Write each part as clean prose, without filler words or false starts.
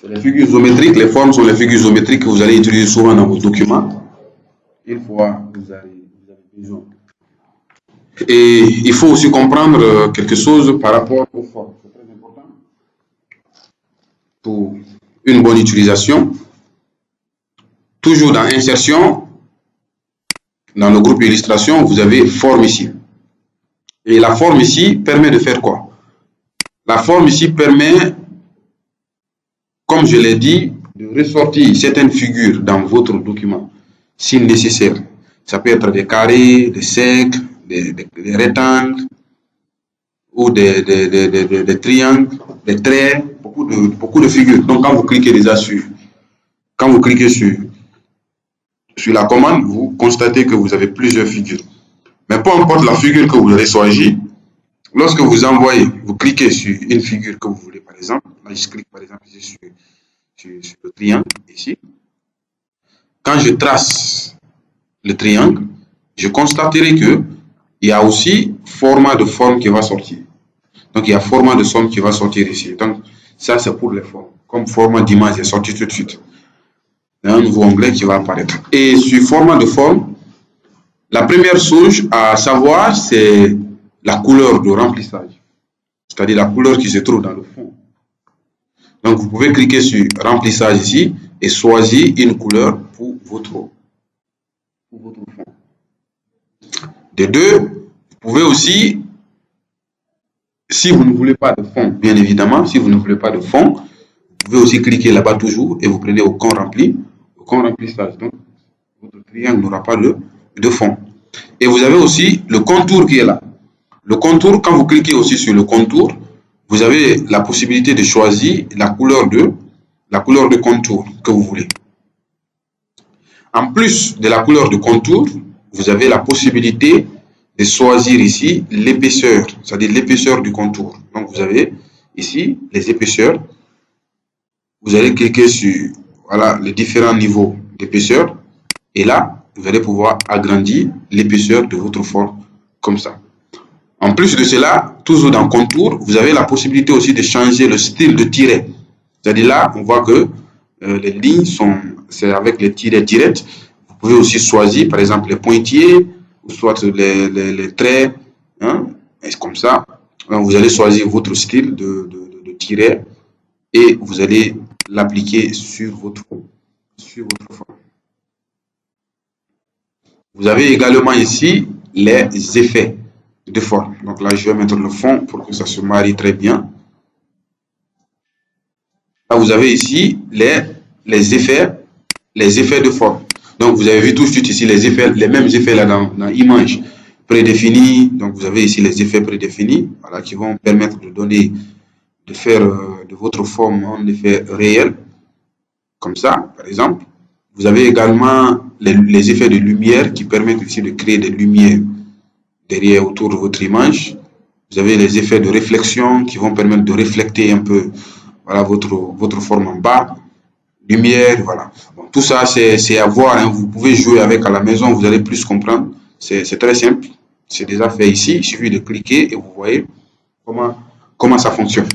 Les figures géométriques, les formes sont les figures géométriques que vous allez utiliser souvent dans vos documents. Une fois vous avez besoin. Et il faut aussi comprendre quelque chose par rapport aux formes. C'est très important pour une bonne utilisation. Toujours dans insertion, dans le groupe illustration, vous avez forme ici. Et la forme ici permet de faire quoi? La forme ici permet, comme je l'ai dit, de ressortir certaines figures dans votre document, si nécessaire. Ça peut être des carrés, des cercles, des rectangles, ou des triangles, des traits, beaucoup de figures. Donc quand vous cliquez déjà sur la commande, vous constatez que vous avez plusieurs figures. Mais peu importe la figure que vous allez choisir, lorsque vous envoyez, vous cliquez sur une figure que vous voulez, par exemple, là je clique par exemple ici sur le triangle, ici. Quand je trace le triangle, je constaterai que il y a aussi format de forme qui va sortir. Donc il y a format de somme qui va sortir ici. Donc ça c'est pour les formes. Comme format d'image est sorti tout de suite. Il y a un nouveau onglet qui va apparaître. Et sur format de forme, la première chose à savoir, c'est la couleur de remplissage. C'est-à-dire la couleur qui se trouve dans le fond. Donc vous pouvez cliquer sur remplissage ici et choisir une couleur pour votre fond. De deux, vous pouvez aussi, si vous ne voulez pas de fond, bien évidemment, si vous ne voulez pas de fond, vous pouvez aussi cliquer là-bas toujours et vous prenez aucun remplissage. Donc votre triangle n'aura pas de fond. Et vous avez aussi le contour qui est là. Le contour, quand vous cliquez aussi sur le contour, vous avez la possibilité de choisir la couleur de contour que vous voulez. En plus de la couleur de contour, vous avez la possibilité de choisir ici l'épaisseur, c'est-à-dire l'épaisseur du contour. Donc vous avez ici les épaisseurs. Vous allez cliquer sur voilà, les différents niveaux d'épaisseur. Et là, vous allez pouvoir agrandir l'épaisseur de votre forme comme ça. En plus de cela, toujours dans contour, vous avez la possibilité aussi de changer le style de tiret. C'est-à-dire là, on voit que les lignes c'est avec les tirets directs. Vous pouvez aussi choisir, par exemple, les pointillés, ou soit les traits, hein, et comme ça. Donc, vous allez choisir votre style de tiret et vous allez l'appliquer sur votre forme. Vous avez également ici les effets de forme. Donc là, je vais mettre le fond pour que ça se marie très bien. Là, vous avez ici les effets de forme. Donc, vous avez vu tout de suite ici les mêmes effets là dans image prédéfinie. Donc, vous avez ici les effets prédéfinis, voilà, qui vont permettre de faire de votre forme un effet réel. Comme ça, par exemple. Vous avez également les effets de lumière qui permettent ici de créer des lumières derrière, autour de votre image. Vous avez les effets de réflexion qui vont permettre de refléter un peu voilà, votre forme en bas. Lumière, voilà. Bon, tout ça, c'est à voir. Hein. Vous pouvez jouer avec à la maison, vous allez plus comprendre. C'est très simple. C'est déjà fait ici. Il suffit de cliquer et vous voyez comment ça fonctionne.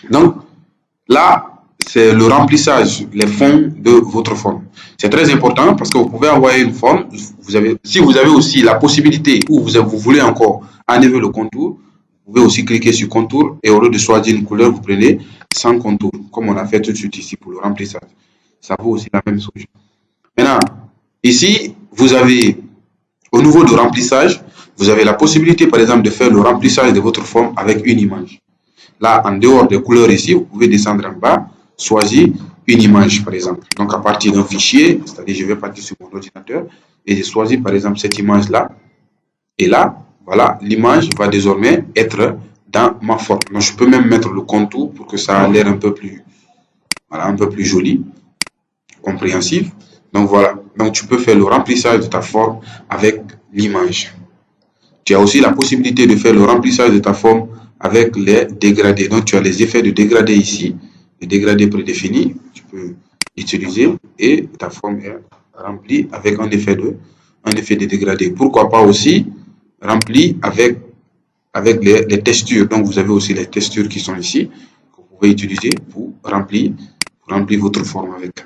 Donc, là, c'est le remplissage, les fonds de votre forme. C'est très important parce que vous pouvez envoyer une forme. Si vous avez aussi la possibilité ou vous voulez encore enlever le contour, vous pouvez aussi cliquer sur contour et au lieu de choisir une couleur, vous prenez sans contour, comme on a fait tout de suite ici pour le remplissage. Ça vaut aussi la même chose. Maintenant, ici, vous avez, au niveau du remplissage, vous avez la possibilité, par exemple, de faire le remplissage de votre forme avec une image. Là, en dehors des couleurs ici, vous pouvez descendre en bas, choisir une image, par exemple. Donc, à partir d'un fichier, c'est-à-dire je vais partir sur mon ordinateur et je choisis, par exemple, cette image-là. Et là, voilà, l'image va désormais être dans ma forme. Donc, je peux même mettre le contour pour que ça ait l'air un peu plus, voilà, un peu plus joli, compréhensif. Donc, voilà. Donc, tu peux faire le remplissage de ta forme avec l'image. Tu as aussi la possibilité de faire le remplissage de ta forme avec les dégradés. Donc, tu as les effets de dégradé ici, les dégradés prédéfinis, tu peux utiliser et ta forme est remplie avec un effet de dégradé. Pourquoi pas aussi rempli avec les textures. Donc, vous avez aussi les textures qui sont ici, que vous pouvez utiliser pour remplir remplir votre forme avec.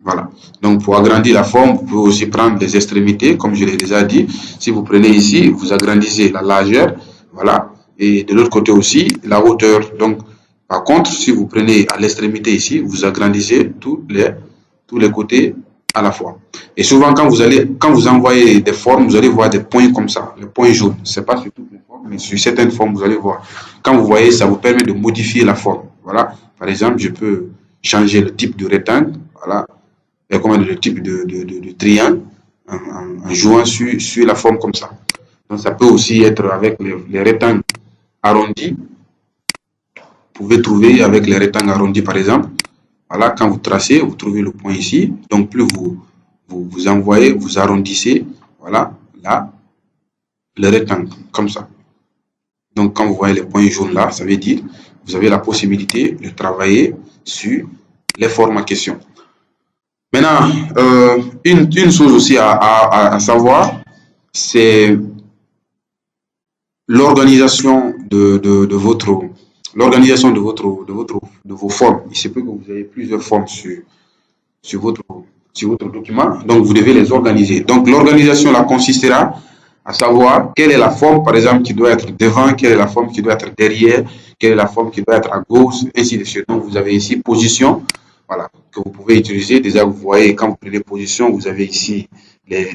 Voilà. Donc, pour agrandir la forme, vous pouvez aussi prendre les extrémités, comme je l'ai déjà dit. Si vous prenez ici, vous agrandissez la largeur, voilà. Et de l'autre côté aussi, la hauteur. Donc, par contre, si vous prenez à l'extrémité ici, vous agrandissez tous les côtés à la fois. Et souvent, quand vous envoyez des formes, vous allez voir des points comme ça, les points jaunes. C'est pas sur toutes les formes, mais sur certaines formes, vous allez voir. Quand vous voyez, ça vous permet de modifier la forme. Voilà. Par exemple, je peux changer le type de rectangle, voilà. Et comment le type de triangle en jouant sur la forme comme ça. Donc, ça peut aussi être avec les rectangles arrondis. Vous pouvez trouver avec les rectangles arrondis, par exemple. Voilà, quand vous tracez, vous trouvez le point ici. Donc, plus vous envoyez, vous arrondissez, voilà, là, le rectangle, comme ça. Donc, quand vous voyez les points jaunes là, ça veut dire que vous avez la possibilité de travailler sur les formes en question. Maintenant, une chose aussi à savoir, c'est l'organisation de vos formes. Il se peut que vous ayez plusieurs formes sur votre document, donc vous devez les organiser. Donc l'organisation là consistera à savoir quelle est la forme, par exemple, qui doit être devant, quelle est la forme qui doit être derrière, quelle est la forme qui doit être à gauche, ainsi de suite. Donc vous avez ici position, voilà, que vous pouvez utiliser. Déjà, vous voyez, quand vous prenez position, vous avez ici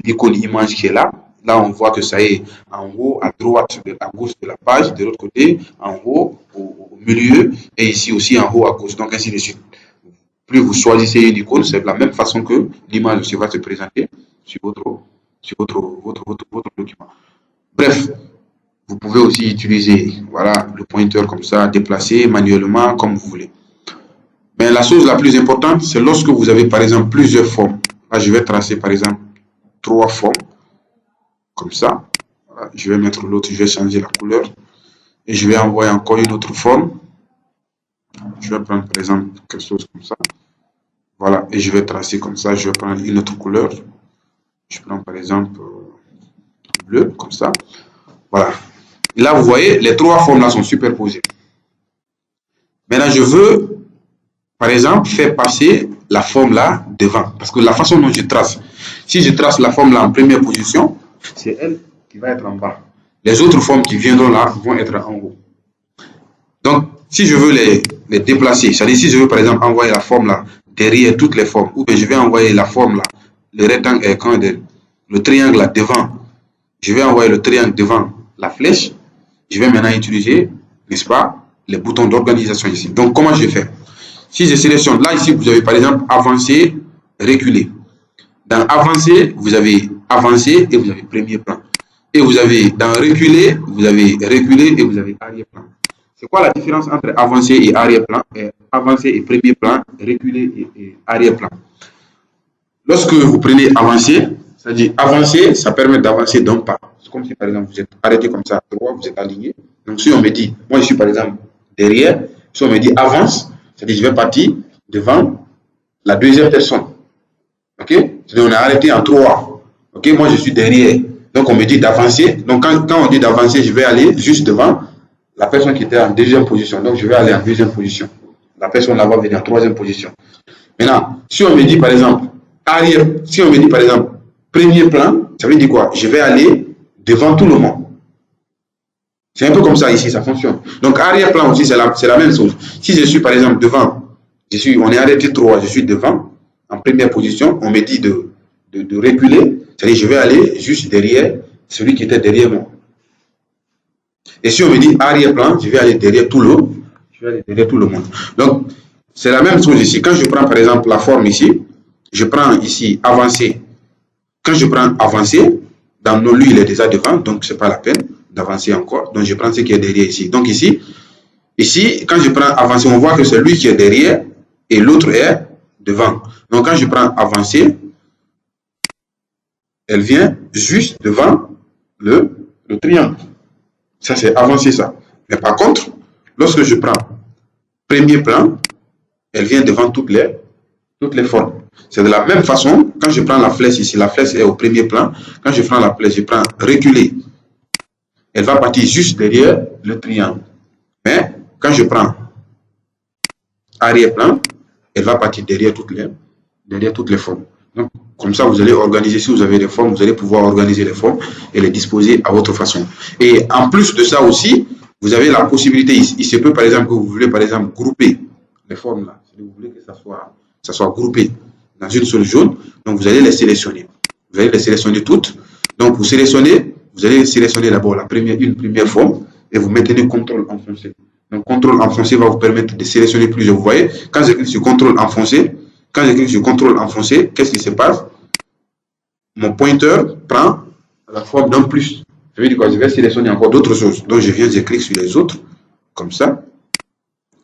l'icône image qui est là. Là, on voit que ça est en haut, à droite, à gauche de la page, de l'autre côté, en haut, au milieu, et ici aussi en haut à gauche, donc ainsi de suite. Plus vous choisissez une icône, c'est de la même façon que l'image aussi va se présenter sur votre document. Bref, vous pouvez aussi utiliser, voilà, le pointeur comme ça, déplacer manuellement comme vous voulez. Mais la chose la plus importante, c'est lorsque vous avez par exemple plusieurs formes. Là, je vais tracer par exemple 3 formes, comme ça. Voilà, je vais mettre l'autre, je vais changer la couleur. Et je vais envoyer encore une autre forme. Je vais prendre par exemple quelque chose comme ça. Voilà, et je vais tracer comme ça, je vais prendre une autre couleur. Je prends par exemple bleu, comme ça. Voilà. Là, vous voyez, les 3 formes là sont superposées. Maintenant, je veux, par exemple, faire passer la forme là devant. Parce que la façon dont je trace, si je trace la forme là en première position, c'est elle qui va être en bas. Les autres formes qui viendront là vont être en haut. Donc, si je veux les déplacer, c'est-à-dire si je veux par exemple envoyer la forme là derrière toutes les formes, ou bien je vais envoyer la forme là, le rectangle, le triangle là devant, je vais envoyer le triangle devant la flèche, je vais maintenant utiliser, n'est-ce pas, les boutons d'organisation ici. Donc, comment je fais? Si je sélectionne, là ici, vous avez par exemple avancer, reculer. Dans avancer, vous avez avancé et vous avez premier plan. Et vous avez dans reculer, vous avez reculé et vous avez arrière-plan. C'est quoi la différence entre avancer et arrière-plan? Avancer et premier plan, reculer et arrière-plan. Lorsque vous prenez avancer, c'est-à-dire avancer, ça permet d'avancer d'un pas. C'est comme si par exemple vous êtes arrêté comme ça, droit, vous êtes aligné. Donc si on me dit, moi je suis par exemple derrière, si on me dit avance, c'est-à-dire je vais partir devant la deuxième personne. Ok? C'est-à-dire on est arrêté en 3. Ok? Moi je suis derrière. Donc on me dit d'avancer. Donc quand on dit d'avancer, je vais aller juste devant la personne qui était en deuxième position. Donc je vais aller en deuxième position. La personne là va venir en troisième position. Maintenant, si on me dit par exemple arrière, si on me dit par exemple premier plan, ça veut dire quoi? Je vais aller devant tout le monde. C'est un peu comme ça ici, ça fonctionne. Donc arrière-plan aussi, c'est la même chose. Si je suis par exemple devant, on est arrêté 3, je suis devant, en première position, on me dit de reculer, c'est-à-dire je vais aller juste derrière celui qui était derrière moi. Et si on me dit arrière-plan, je vais aller derrière tout le monde. Donc, c'est la même chose ici. Quand je prends par exemple la forme ici, je prends ici avancer. Quand je prends avancer, dans nos lui, il est déjà devant, donc ce n'est pas la peine d'avancer encore. Donc, je prends ce qui est derrière ici. Donc, ici, quand je prends avancer, on voit que c'est lui qui est derrière et l'autre est devant. Donc, quand je prends avancer, elle vient juste devant le triangle. Ça, c'est avancer ça. Mais par contre, lorsque je prends premier plan, elle vient devant toutes les formes. C'est de la même façon, quand je prends la flèche ici, la flèche est au premier plan. Quand je prends la flèche, je prends reculer. Elle va partir juste derrière le triangle. Mais quand je prends arrière-plan, elle va partir derrière toutes les formes. Donc, comme ça, vous allez organiser, si vous avez des formes, vous allez pouvoir organiser les formes et les disposer à votre façon. Et en plus de ça aussi, vous avez la possibilité, il se peut par exemple que vous voulez par exemple grouper les formes là. Si vous voulez que ça soit groupé dans une seule zone, donc vous allez les sélectionner. Vous allez les sélectionner toutes. Donc, vous allez sélectionner d'abord une première forme et vous maintenez CTRL enfoncé. Donc, CTRL enfoncé va vous permettre de sélectionner plusieurs. Vous voyez, quand je clique sur CTRL enfoncé, qu'est-ce qui se passe? Mon pointeur prend la forme d'un plus. Ça veut dire quoi? Je vais sélectionner encore d'autres choses. Donc, je clique sur les autres, comme ça.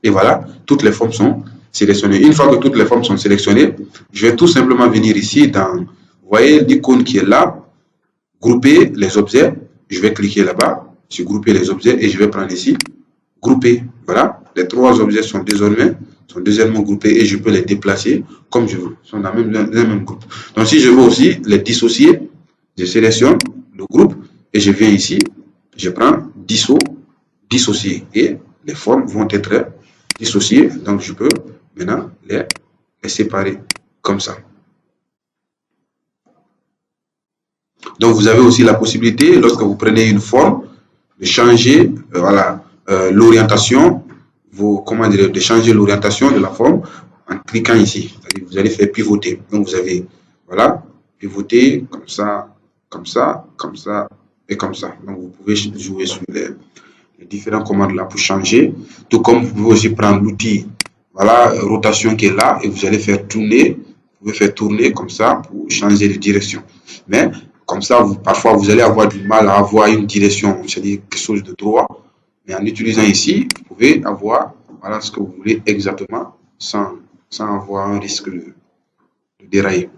Et voilà, toutes les formes sont sélectionnées. Une fois que toutes les formes sont sélectionnées, je vais tout simplement venir ici vous voyez l'icône qui est là, grouper les objets. Je vais cliquer là-bas sur grouper les objets et je vais prendre ici, grouper. Voilà, les 3 objets sont deuxièmement groupés et je peux les déplacer comme je veux. Ils sont dans le même groupe. Donc, si je veux aussi les dissocier, je sélectionne le groupe et je viens ici, je prends dissocier et les formes vont être dissociées. Donc, je peux maintenant les séparer comme ça. Donc, vous avez aussi la possibilité, lorsque vous prenez une forme, de changer l'orientation, de changer l'orientation de la forme en cliquant ici. Vous allez faire pivoter. Donc, vous avez, voilà, pivoter comme ça, comme ça, comme ça et comme ça. Donc, vous pouvez jouer sur les différentes commandes là pour changer. Tout comme vous pouvez aussi prendre l'outil, voilà, rotation qui est là et vous allez faire tourner. Vous pouvez faire tourner comme ça pour changer de direction. Mais comme ça, parfois, vous allez avoir du mal à avoir une direction, c'est-à-dire quelque chose de droit. Mais en utilisant ici, vous pouvez avoir voilà, ce que vous voulez exactement sans avoir un risque de dérailler.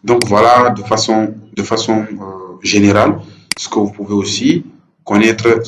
Donc voilà, de façon générale, ce que vous pouvez aussi connaître